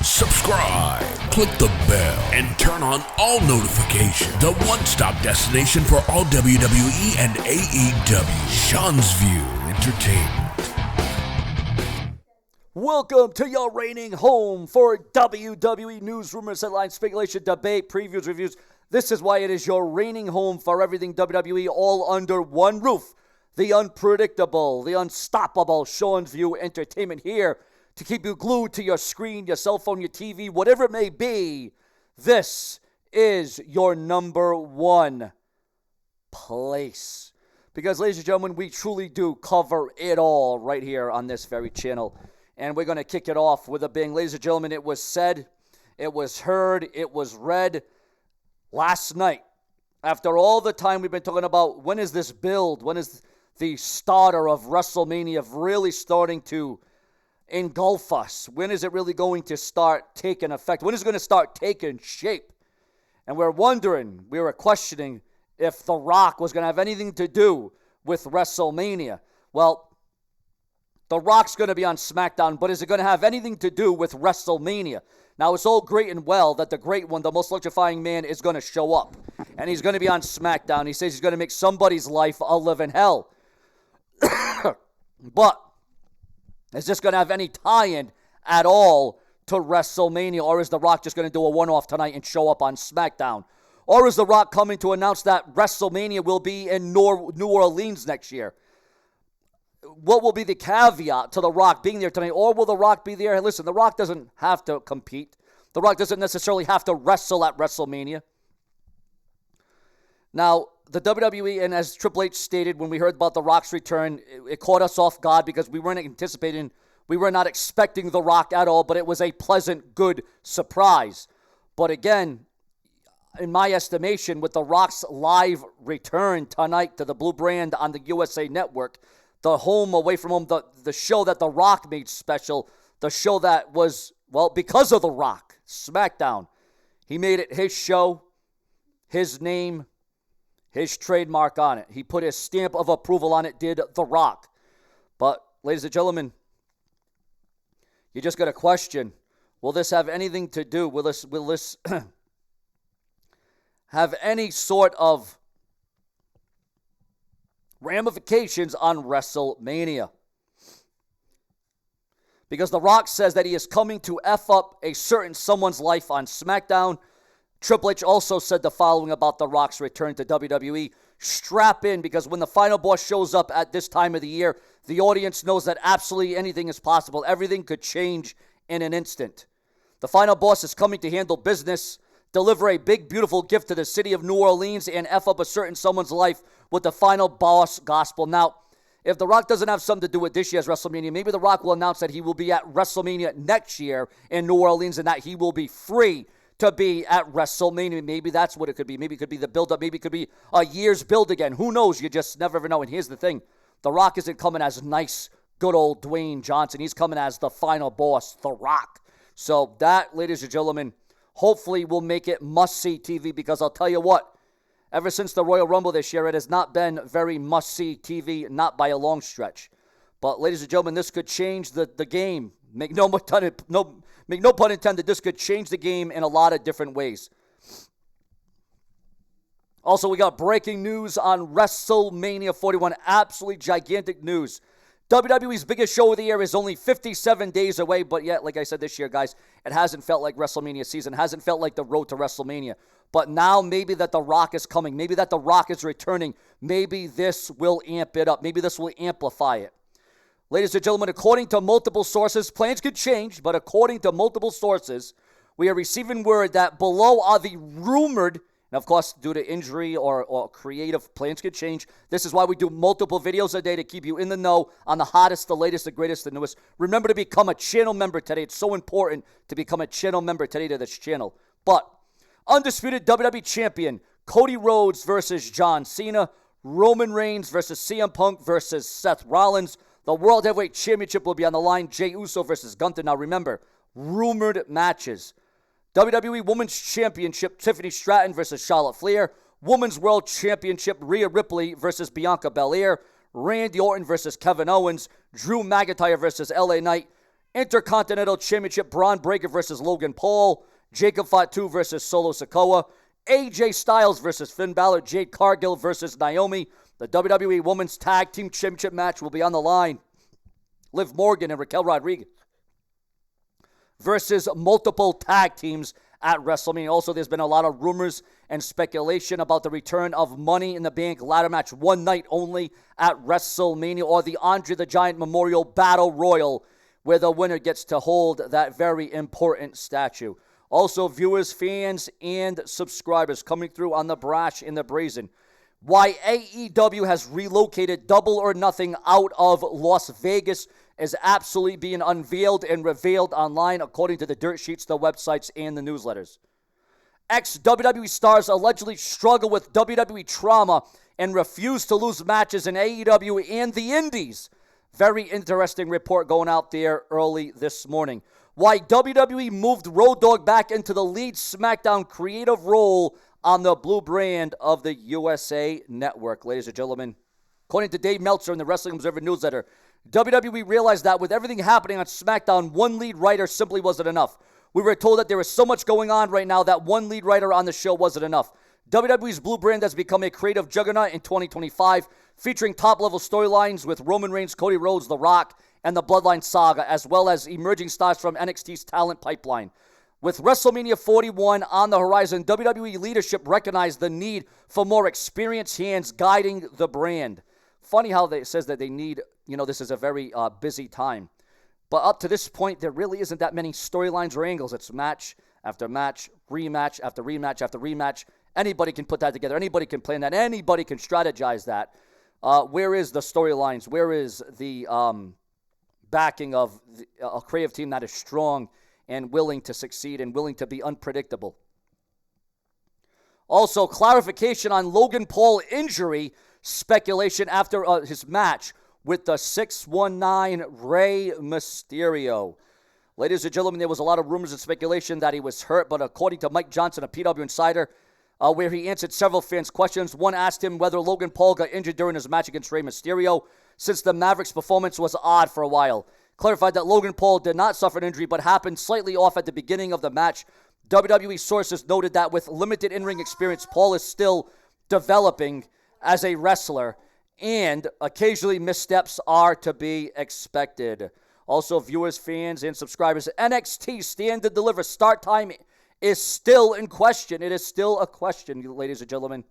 subscribe, click the bell, and turn on all notifications. The one-stop destination for all WWE and AEW. Seanzviewent Entertainment. Welcome to your reigning home for WWE news, rumors, headlines, speculation, debate, previews, reviews. This is why it is your reigning home for everything WWE, all under one roof. The unpredictable, the unstoppable Seanzviewent Entertainment here to keep you glued to your screen, your cell phone, your TV, whatever it may be. This is your number one place. Because, ladies and gentlemen, we truly do cover it all right here on this very channel. And we're going to kick it off with a bang. Ladies and gentlemen, it was said, it was heard, it was read last night. After all the time we've been talking about when is this build, when is the starter of Wrestlemania really starting to engulf us? When is it really going to start taking effect? When is it going to start taking shape? And we were questioning if The Rock was going to have anything to do with Wrestlemania. Well, The Rock's going to be on Smackdown, but is it going to have anything to do with Wrestlemania? Now, it's all great and well that the great one, the most electrifying man, is going to show up. And he's going to be on Smackdown. He says he's going to make somebody's life a living hell. But is this going to have any tie-in at all to WrestleMania? Or is The Rock just going to do a one-off tonight and show up on SmackDown? Or is The Rock coming to announce that WrestleMania will be in New Orleans next year? What will be the caveat to The Rock being there tonight? Or will The Rock be there? Listen, The Rock doesn't have to compete. The Rock doesn't necessarily have to wrestle at WrestleMania. Now, the WWE, and as Triple H stated when we heard about The Rock's return, it caught us off guard because we weren't anticipating, we were not expecting The Rock at all, but it was a pleasant, good surprise. But again, in my estimation, with The Rock's live return tonight to the Blue Brand on the USA Network, the home away from home, the show that The Rock made special, the show that was, well, because of The Rock, SmackDown. He made it his show, his name, his trademark on it. He put his stamp of approval on it, did The Rock. But, ladies and gentlemen, you just got to question, will this have anything to do, will this have any sort of ramifications on WrestleMania? Because The Rock says that he is coming to F up a certain someone's life on SmackDown. Triple H also said the following about The Rock's return to WWE. Strap in, because when the final boss shows up at this time of the year, the audience knows that absolutely anything is possible. Everything could change in an instant. The final boss is coming to handle business, deliver a big, beautiful gift to the city of New Orleans, and F up a certain someone's life with the final boss gospel. Now, if The Rock doesn't have something to do with this year's WrestleMania, maybe The Rock will announce that he will be at WrestleMania next year in New Orleans and that he will be free to be at WrestleMania. Maybe that's what it could be. Maybe it could be the build-up. Maybe it could be a year's build again. Who knows? You just never ever know. And here's the thing. The Rock isn't coming as nice, good old Dwayne Johnson. He's coming as the final boss, The Rock. So that, ladies and gentlemen, hopefully will make it must-see TV, because I'll tell you what, ever since the Royal Rumble this year, it has not been very must-see TV, not by a long stretch. But, ladies and gentlemen, this could change the game. Make no pun intended, this could change the game in a lot of different ways. Also, we got breaking news on WrestleMania 41. Absolutely gigantic news. WWE's biggest show of the year is only 57 days away, but yet, like I said this year, guys, it hasn't felt like WrestleMania season. It hasn't felt like the road to WrestleMania. But now maybe that The Rock is coming. Maybe that The Rock is returning. Maybe this will amp it up. Maybe this will amplify it. Ladies and gentlemen, according to multiple sources, plans could change, but according to multiple sources, we are receiving word that below are the rumored, and of course, due to injury or creative, plans could change. This is why we do multiple videos a day to keep you in the know on the hottest, the latest, the greatest, the newest. Remember to become a channel member today. It's so important to become a channel member today to this channel. But undisputed WWE champion Cody Rhodes versus John Cena, Roman Reigns versus CM Punk versus Seth Rollins. The World Heavyweight Championship will be on the line. Jey Uso versus Gunther. Now remember, rumored matches. WWE Women's Championship, Tiffany Stratton versus Charlotte Flair. Women's World Championship, Rhea Ripley versus Bianca Belair. Randy Orton versus Kevin Owens. Drew McIntyre versus LA Knight. Intercontinental Championship, Braun Breaker versus Logan Paul. Jacob Fatu versus Solo Sikoa. AJ Styles versus Finn Balor. Jade Cargill versus Naomi. The WWE Women's Tag Team Championship match will be on the line. Liv Morgan and Raquel Rodriguez versus multiple tag teams at WrestleMania. Also, there's been a lot of rumors and speculation about the return of Money in the Bank ladder match, one night only at WrestleMania, or the Andre the Giant Memorial Battle Royal, where the winner gets to hold that very important statue. Also, viewers, fans, and subscribers coming through on the Brash and the Brazen. Why AEW has relocated Double or Nothing out of Las Vegas is absolutely being unveiled and revealed online, according to the dirt sheets, the websites, and the newsletters. Ex-WWE stars allegedly struggle with WWE trauma and refuse to lose matches in AEW and the Indies. Very interesting report going out there early this morning. Why WWE moved Road Dogg back into the lead SmackDown creative role on the blue brand of the USA Network, ladies and gentlemen. According to Dave Meltzer in the Wrestling Observer newsletter, WWE realized that with everything happening on SmackDown, one lead writer simply wasn't enough. We were told that there was so much going on right now that one lead writer on the show wasn't enough. WWE's blue brand has become a creative juggernaut in 2025, featuring top-level storylines with Roman Reigns, Cody Rhodes, The Rock, and the Bloodline Saga, as well as emerging stars from NXT's talent pipeline. With WrestleMania 41 on the horizon, WWE leadership recognized the need for more experienced hands guiding the brand. Funny how it says that they need, this is a very busy time. But up to this point, there really isn't that many storylines or angles. It's match after match, rematch after rematch after rematch. Anybody can put that together. Anybody can plan that. Anybody can strategize that. Where is the storylines? Where is the backing of a creative team that is strong and willing to succeed and willing to be unpredictable? Also, clarification on Logan Paul injury speculation after his match with the 619 Rey Mysterio. Ladies and gentlemen, there was a lot of rumors and speculation that he was hurt, but according to Mike Johnson, a PW Insider, where he answered several fans' questions, one asked him whether Logan Paul got injured during his match against Rey Mysterio, since the Mavericks' performance was odd for a while. Clarified that Logan Paul did not suffer an injury, but happened slightly off at the beginning of the match. WWE sources noted that with limited in-ring experience, Paul is still developing as a wrestler, and occasionally missteps are to be expected. Also, viewers, fans, and subscribers, NXT Stand and Deliver start time is still in question. It is still a question, ladies and gentlemen.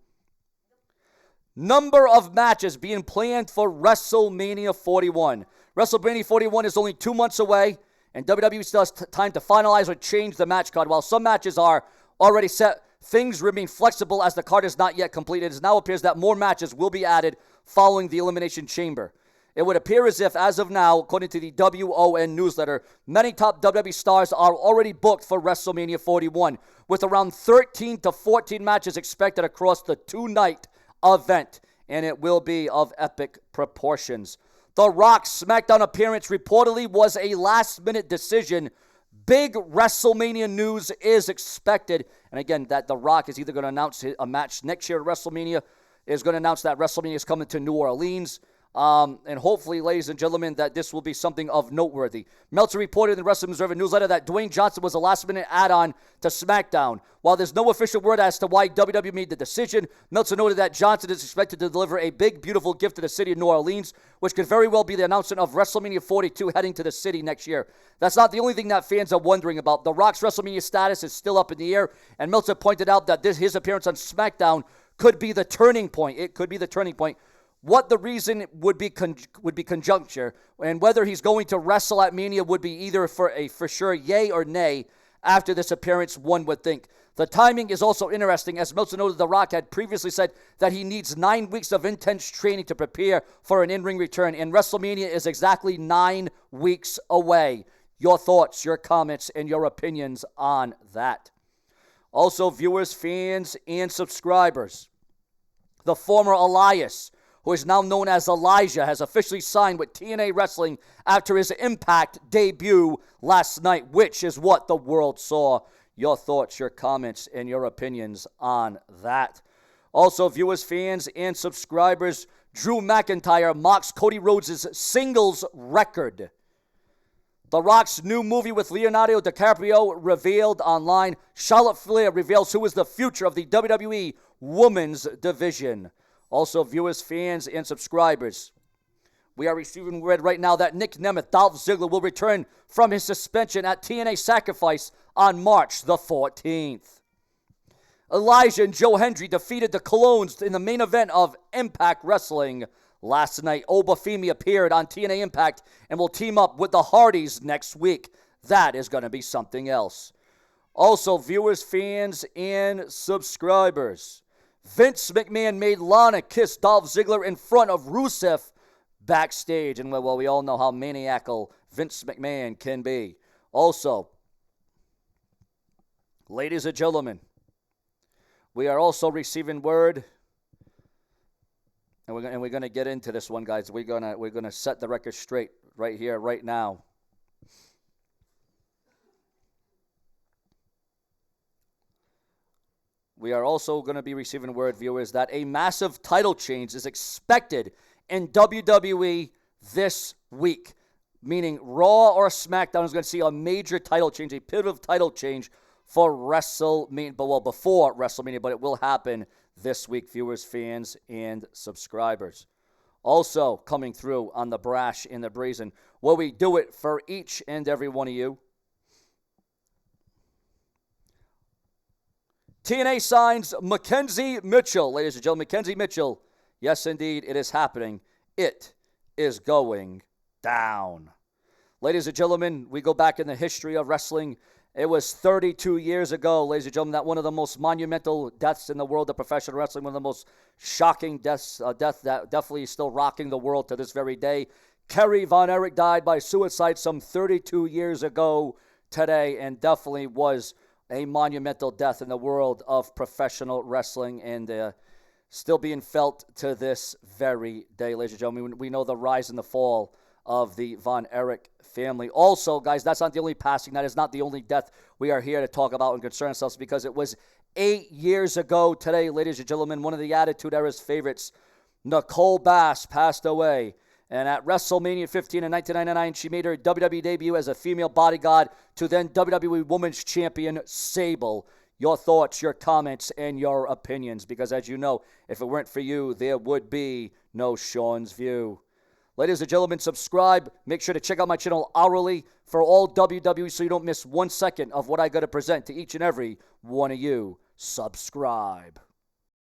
Number of matches being planned for WrestleMania 41. WrestleMania 41 is only 2 months away, and WWE still has time to finalize or change the match card. While some matches are already set, things remain flexible as the card is not yet completed. It now appears that more matches will be added following the Elimination Chamber. It would appear as if, as of now, according to the WON newsletter, many top WWE stars are already booked for WrestleMania 41, with around 13 to 14 matches expected across the two-night event, and it will be of epic proportions. The Rock's SmackDown appearance reportedly was a last-minute decision. Big WrestleMania news is expected. And again, that The Rock is either going to announce a match next year at WrestleMania, is going to announce that WrestleMania is coming to New Orleans. And hopefully, ladies and gentlemen, that this will be something of noteworthy. Meltzer reported in the Wrestling Observer newsletter that Dwayne Johnson was a last-minute add-on to SmackDown. While there's no official word as to why WWE made the decision, Meltzer noted that Johnson is expected to deliver a big, beautiful gift to the city of New Orleans, which could very well be the announcement of WrestleMania 42 heading to the city next year. That's not the only thing that fans are wondering about. The Rock's WrestleMania status is still up in the air, and Meltzer pointed out that his appearance on SmackDown could be the turning point. It could be the turning point. What the reason would be conjuncture, and whether he's going to wrestle at Mania would be either for sure yay or nay after this appearance, one would think. The timing is also interesting, as Meltzer noted. The Rock had previously said that he needs 9 weeks of intense training to prepare for an in-ring return, and WrestleMania is exactly 9 weeks away. Your thoughts, your comments, and your opinions on that. Also, viewers, fans, and subscribers, the former Elias, who is now known as Elijah, has officially signed with TNA Wrestling after his Impact debut last night, which is what the world saw. Your thoughts, your comments, and your opinions on that. Also, viewers, fans, and subscribers, Drew McIntyre mocks Cody Rhodes' singles record. The Rock's new movie with Leonardo DiCaprio revealed online. Charlotte Flair reveals who is the future of the WWE Women's Division. Also, viewers, fans, and subscribers, we are receiving word right now that Nick Nemeth, Dolph Ziggler, will return from his suspension at TNA Sacrifice on March the 14th. Elijah and Joe Hendry defeated the Colognes in the main event of Impact Wrestling last night. Obafemi appeared on TNA Impact and will team up with the Hardys next week. That is going to be something else. Also, viewers, fans, and subscribers, Vince McMahon made Lana kiss Dolph Ziggler in front of Rusev backstage. And well, we all know how maniacal Vince McMahon can be. Also, ladies and gentlemen, we are also receiving word, and we're going to get into this one, guys. We're going to set the record straight right here, right now. We are also going to be receiving word, viewers, that a massive title change is expected in WWE this week, meaning Raw or SmackDown is going to see a major title change, a pivotal title change for WrestleMania, before WrestleMania, but it will happen this week, viewers, fans, and subscribers. Also coming through on the Brash and the Brazen, will we do it for each and every one of you? TNA signs Mackenzie Mitchell. Ladies and gentlemen, Mackenzie Mitchell. Yes, indeed, it is happening. It is going down. Ladies and gentlemen, we go back in the history of wrestling. It was 32 years ago, ladies and gentlemen, that one of the most monumental deaths in the world of professional wrestling, one of the most shocking death that definitely is still rocking the world to this very day. Kerry Von Erich died by suicide some 32 years ago today, and definitely was a monumental death in the world of professional wrestling, and still being felt to this very day, ladies and gentlemen. We know the rise and the fall of the Von Erich family. Also, guys, that's not the only passing. That is not the only death we are here to talk about and concern ourselves, because it was 8 years ago today, ladies and gentlemen, one of the Attitude Era's favorites, Nicole Bass, passed away. And at WrestleMania 15 in 1999, she made her WWE debut as a female bodyguard to then WWE Women's Champion Sable. Your thoughts, your comments, and your opinions, because as you know, if it weren't for you, there would be no Sean's View. Ladies and gentlemen, subscribe. Make sure to check out my channel hourly for all WWE so you don't miss 1 second of what I got to present to each and every one of you. Subscribe.